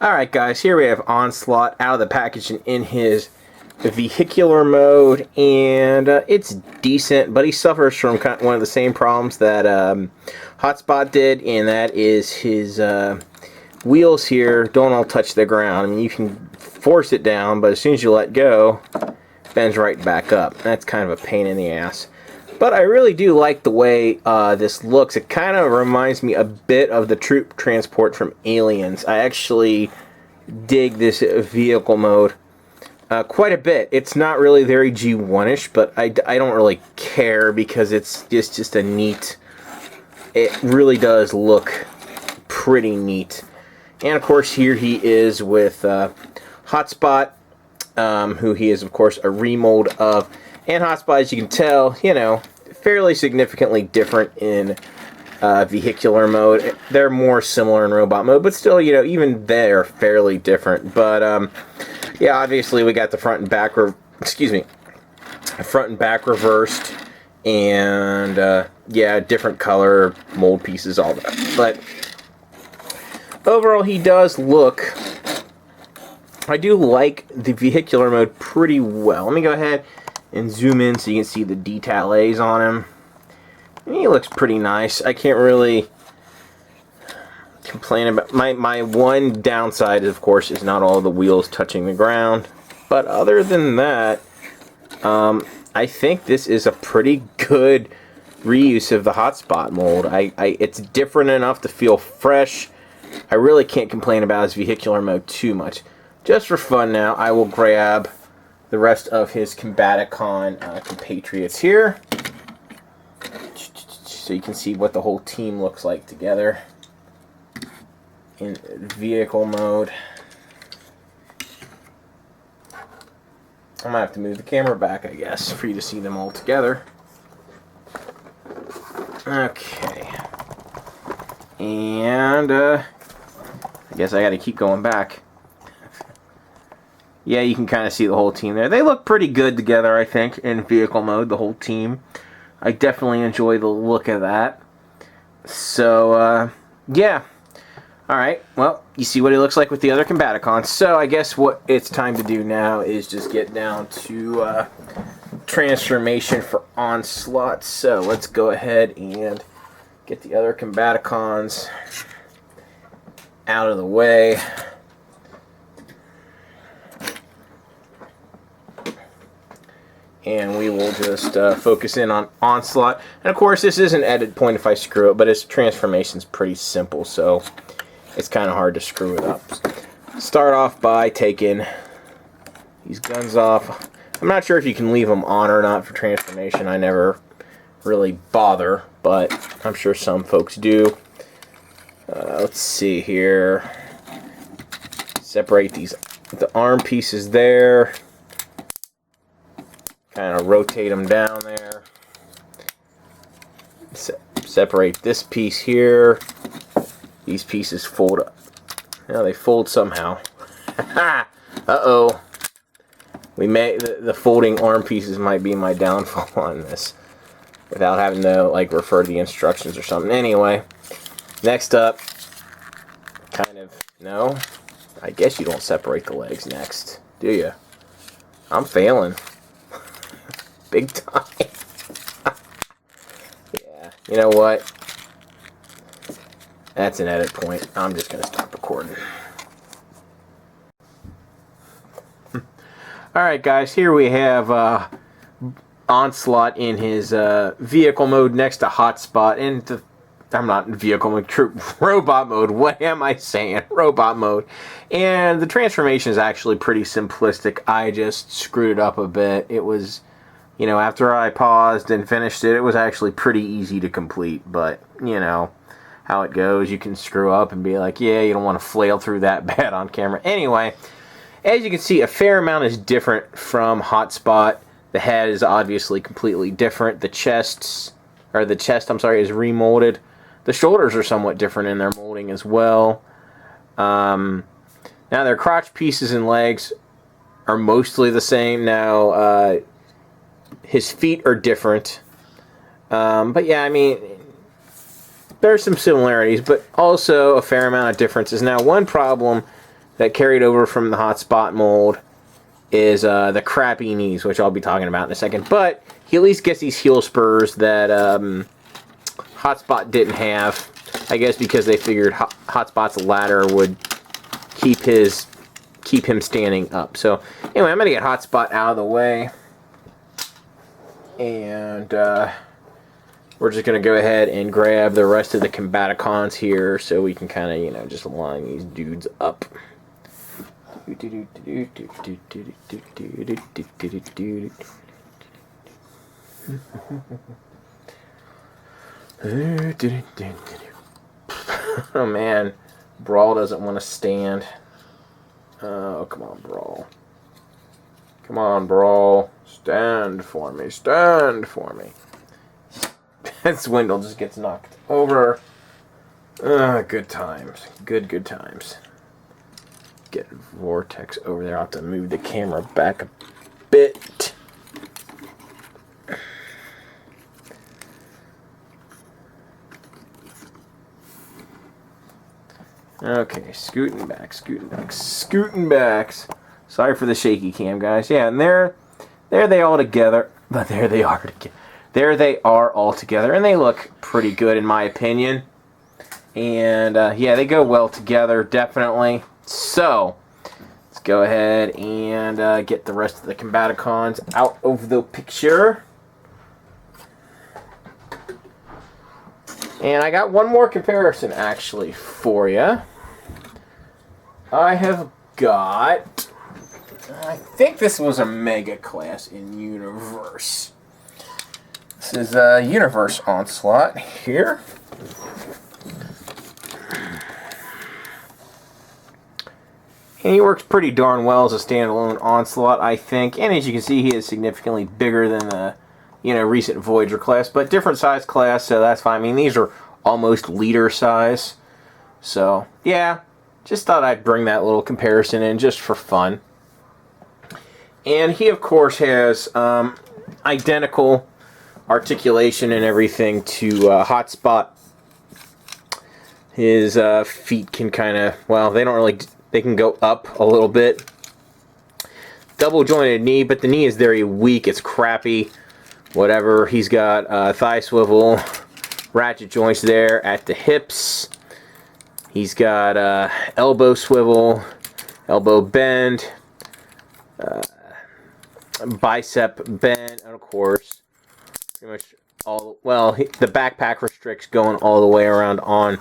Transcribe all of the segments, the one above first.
Alright guys, here we have Onslaught out of the package and in his vehicular mode, and it's decent, but he suffers from kind of one of the same problems that Hotspot did, and that is his wheels here don't all touch the ground. I mean, you can force it down, but as soon as you let go, it bends right back up. That's kind of a pain in the ass. But I really do like the way this looks. It kind of reminds me a bit of the troop transport from Aliens. I actually dig this vehicle mode quite a bit. It's not really very G1-ish, but I don't really care because it's just a neat... It really does look pretty neat. And of course here he is with Hotspot, who he is of course a remold of. And Hotspot, as you can tell, you know, fairly significantly different in vehicular mode. They're more similar in robot mode, but still, you know, even they're fairly different. But yeah, obviously we got the front and back, front and back reversed, and yeah, different color mold pieces, all that. But overall, he does look. I do like the vehicular mode pretty well. Let me go ahead and zoom in so you can see the details on him. And he looks pretty nice. I can't really complain about... My one downside, of course, is not all the wheels touching the ground. But other than that, I think this is a pretty good reuse of the Hotspot mold. It's different enough to feel fresh. I really can't complain about his vehicular mode too much. Just for fun now, I will grab the rest of his Combaticon compatriots here, so you can see what the whole team looks like together in vehicle mode. I might have to move the camera back, I guess, for you to see them all together. Okay. And I guess I gotta keep going back. Yeah, you can kind of see the whole team there. They look pretty good together, I think, in vehicle mode, the whole team. I definitely enjoy the look of that. So, yeah. Alright, well, you see what he looks like with the other Combaticons. So, I guess what it's time to do now is just get down to transformation for Onslaught. So, let's go ahead and get the other Combaticons out of the way. And we will just focus in on Onslaught. And of course, this is an edit point if I screw it, but his transformation's pretty simple, so it's kind of hard to screw it up. Start off by taking these guns off. I'm not sure if you can leave them on or not for transformation. I never really bother, but I'm sure some folks do. Let's see here. Separate the arm pieces there. Kind of rotate them down there. Separate this piece here. These pieces fold up. Yeah, they fold somehow. Uh-oh. We may the folding arm pieces might be my downfall on this, without having to like refer to the instructions or something. Anyway, next up, no. I guess you don't separate the legs next, do you? I'm failing. Big time. Yeah, you know what? That's an edit point. I'm just going to stop recording. Alright guys, here we have Onslaught in his vehicle mode next to Hotspot. And I'm not in vehicle mode, robot mode. What am I saying? Robot mode. And the transformation is actually pretty simplistic. I just screwed it up a bit. It was... You know, after I paused and finished it, it was actually pretty easy to complete. But, you know, how it goes. You can screw up and be like, yeah, you don't want to flail through that bad on camera. Anyway, as you can see, a fair amount is different from Hotspot. The head is obviously completely different. The chest, I'm sorry, is remolded. The shoulders are somewhat different in their molding as well. Now, their crotch pieces and legs are mostly the same. Now, his feet are different. But yeah, I mean, there are some similarities, but also a fair amount of differences. Now, one problem that carried over from the Hotspot mold is the crappy knees, which I'll be talking about in a second. But he at least gets these heel spurs that Hotspot didn't have. I guess because they figured Hotspot's ladder would keep him standing up. So anyway, I'm gonna get Hotspot out of the way, and we're just gonna go ahead and grab the rest of the Combaticons here, so we can kind of, you know, just line these dudes up. Oh man, Brawl doesn't want to stand. Oh, come on, Brawl. Come on, Brawl. Stand for me. Stand for me. And Swindle just gets knocked over. Good times. Good times. Get Vortex over there. I'll have to move the camera back a bit. Okay, scooting backs. Sorry for the shaky cam, guys. Yeah, and there they all together. But there they are together. There they are all together, and they look pretty good in my opinion. And yeah, they go well together, definitely. So let's go ahead and get the rest of the Combaticons out of the picture. And I got one more comparison actually for you. I have got, I think this was a Mega Class in Universe. This is a Universe Onslaught here. And he works pretty darn well as a standalone Onslaught, I think. And as you can see, he is significantly bigger than the, you know, recent Voyager class, but different size class, so that's fine. I mean, these are almost leader size. So, yeah. Just thought I'd bring that little comparison in just for fun. And he, of course, has identical articulation and everything to Hotspot. His feet can kind of, well, they don't really, they can go up a little bit. Double jointed knee, but the knee is very weak. It's crappy. Whatever. He's got thigh swivel, ratchet joints there at the hips. He's got elbow swivel, elbow bend, bicep bend, and of course, pretty much all, well, the backpack restricts going all the way around on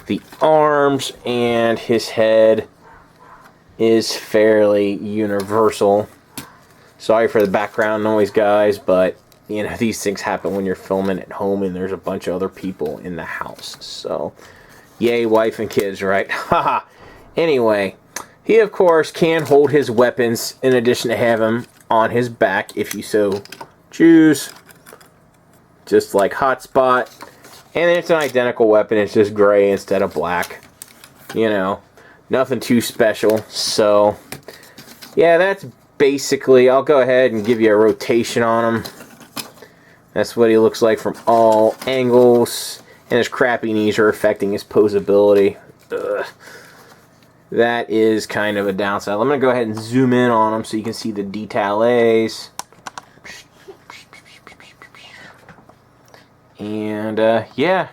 the arms, and his head is fairly universal. Sorry for the background noise, guys, but, you know, these things happen when you're filming at home and there's a bunch of other people in the house, so... Yay, wife and kids, right? Haha. Anyway, he, of course, can hold his weapons in addition to have him on his back if you so choose. Just like Hotspot. And it's an identical weapon. It's just gray instead of black. You know, nothing too special. So, yeah, that's basically... I'll go ahead and give you a rotation on him. That's what he looks like from all angles. And his crappy knees are affecting his posability. Ugh. That is kind of a downside. I'm going to go ahead and zoom in on him so you can see the details. And, yeah.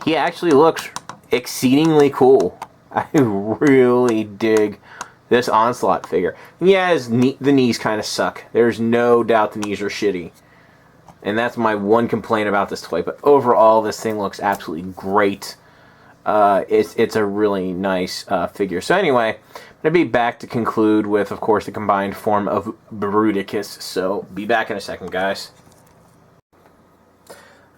He actually looks exceedingly cool. I really dig this Onslaught figure. And yeah, the knees kind of suck. There's no doubt the knees are shitty. And that's my one complaint about this toy. But overall, this thing looks absolutely great. It's a really nice figure. So anyway, I'm going to be back to conclude with, of course, the combined form of Bruticus. So be back in a second, guys.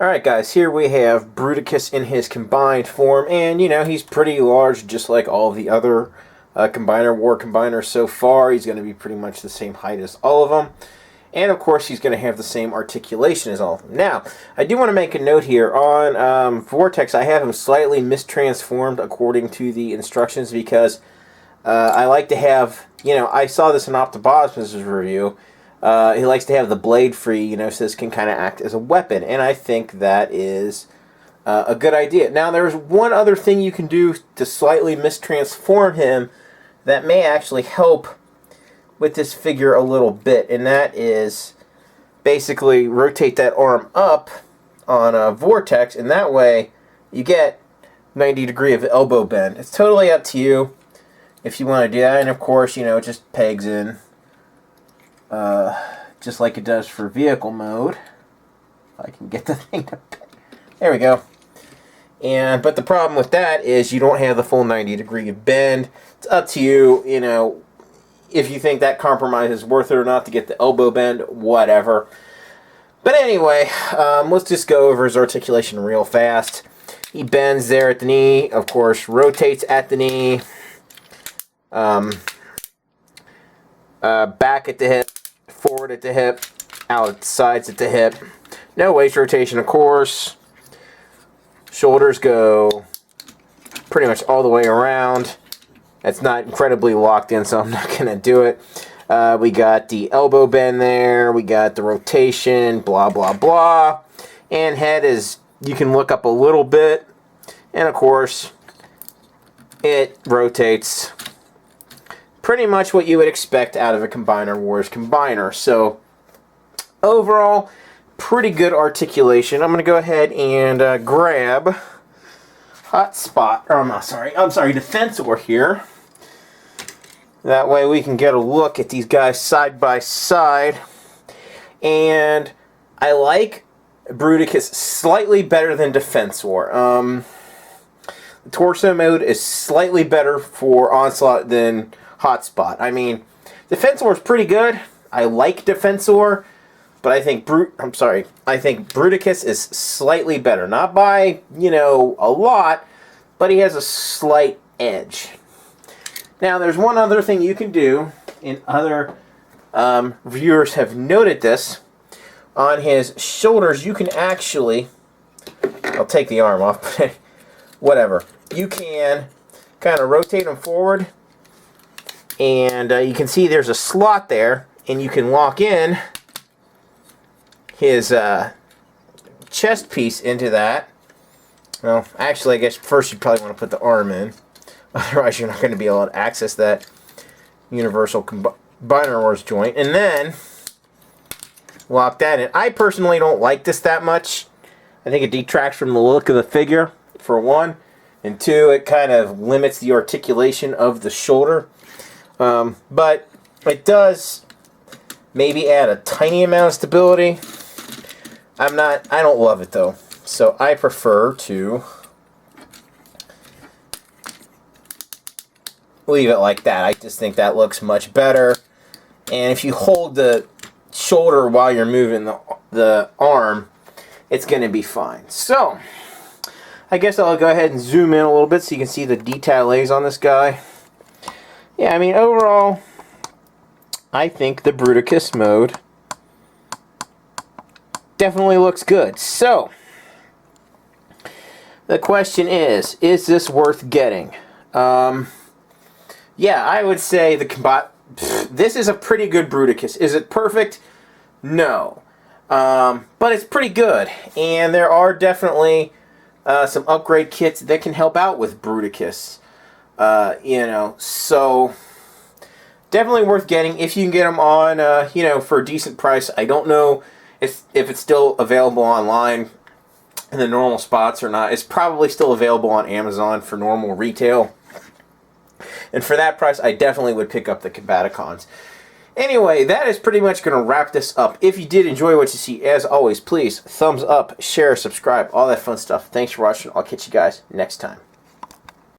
Alright, guys. Here we have Bruticus in his combined form. And, you know, he's pretty large, just like all the other War Combiners so far. He's going to be pretty much the same height as all of them. And, of course, he's going to have the same articulation as all of them. Now, I do want to make a note here. On Vortex, I have him slightly mistransformed according to the instructions because I like to have, you know, I saw this in Optibosmos' review. He likes to have the blade free, you know, so this can kind of act as a weapon. And I think that is a good idea. Now, there's one other thing you can do to slightly mistransform him that may actually help with this figure a little bit, and that is basically rotate that arm up on a vortex, and that way you get 90-degree of elbow bend. It's totally up to you if you want to do that, and of course, you know, it just pegs in just like it does for vehicle mode. If I can get the thing to peg. There we go. But the problem with that is you don't have the full 90-degree bend. It's up to you, you know, if you think that compromise is worth it or not to get the elbow bend, whatever. But anyway, let's just go over his articulation real fast. He bends there at the knee, of course, rotates at the knee, back at the hip, forward at the hip, out at the sides at the hip. No waist rotation, of course. Shoulders go pretty much all the way around. That's not incredibly locked in, so I'm not going to do it. We got the elbow bend there. We got the rotation, blah, blah, blah. And head is, you can look up a little bit. And, of course, it rotates pretty much what you would expect out of a Combiner Wars Combiner. So, overall, pretty good articulation. I'm going to go ahead and grab Hotspot. Or, I'm sorry, Defensor here. That way we can get a look at these guys side by side. And I like Bruticus slightly better than Defensor. The torso mode is slightly better for Onslaught than Hotspot. I mean, Defensor is pretty good. I like Defensor, but I think Bruticus is slightly better. Not by, you know, a lot, but he has a slight edge. Now, there's one other thing you can do, and other viewers have noted this. On his shoulders, you can actually, I'll take the arm off, but whatever. You can kind of rotate him forward, and you can see there's a slot there, and you can lock in his chest piece into that. Well, actually, I guess first you probably want to put the arm in. Otherwise, you're not going to be able to access that Universal Combiner Wars joint. And then, lock that in. I personally don't like this that much. I think it detracts from the look of the figure, for one. And two, it kind of limits the articulation of the shoulder. But it does maybe add a tiny amount of stability. I don't love it, though. So I prefer to leave it like that. I just think that looks much better. And if you hold the shoulder while you're moving the arm, it's going to be fine. So, I guess I'll go ahead and zoom in a little bit so you can see the details on this guy. Yeah, I mean, overall, I think the Bruticus mode definitely looks good. So, the question is this worth getting? Yeah, I would say this is a pretty good Bruticus. Is it perfect? No. But it's pretty good. And there are definitely some upgrade kits that can help out with Bruticus. You know, so definitely worth getting if you can get them on, you know, for a decent price. I don't know if it's still available online in the normal spots or not. It's probably still available on Amazon for normal retail. And for that price, I definitely would pick up the Combaticons. Anyway, that is pretty much going to wrap this up. If you did enjoy what you see, as always, please thumbs up, share, subscribe, all that fun stuff. Thanks for watching. I'll catch you guys next time.